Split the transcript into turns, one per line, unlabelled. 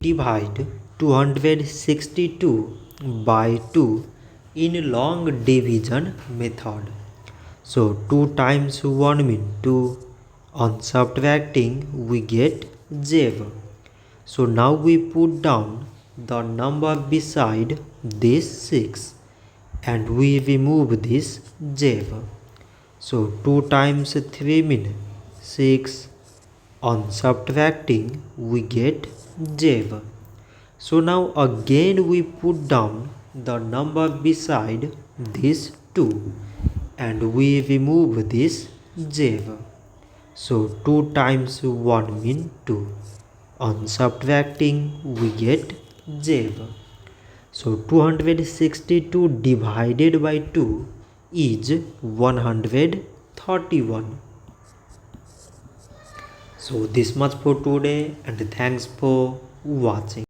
Divide 262 by 2 in long division method. So 2 times 1 means 2. On subtracting we get 0. So now we put down the number beside this 6 and we remove this 0. So 2 times 3 means 6. On subtracting we get 0. So now again we put down the number beside this 2 and we remove this 0. So 2 times 1 means 2. On subtracting we get 0. So 262 divided by 2 is 131. So this much for today and thanks for watching.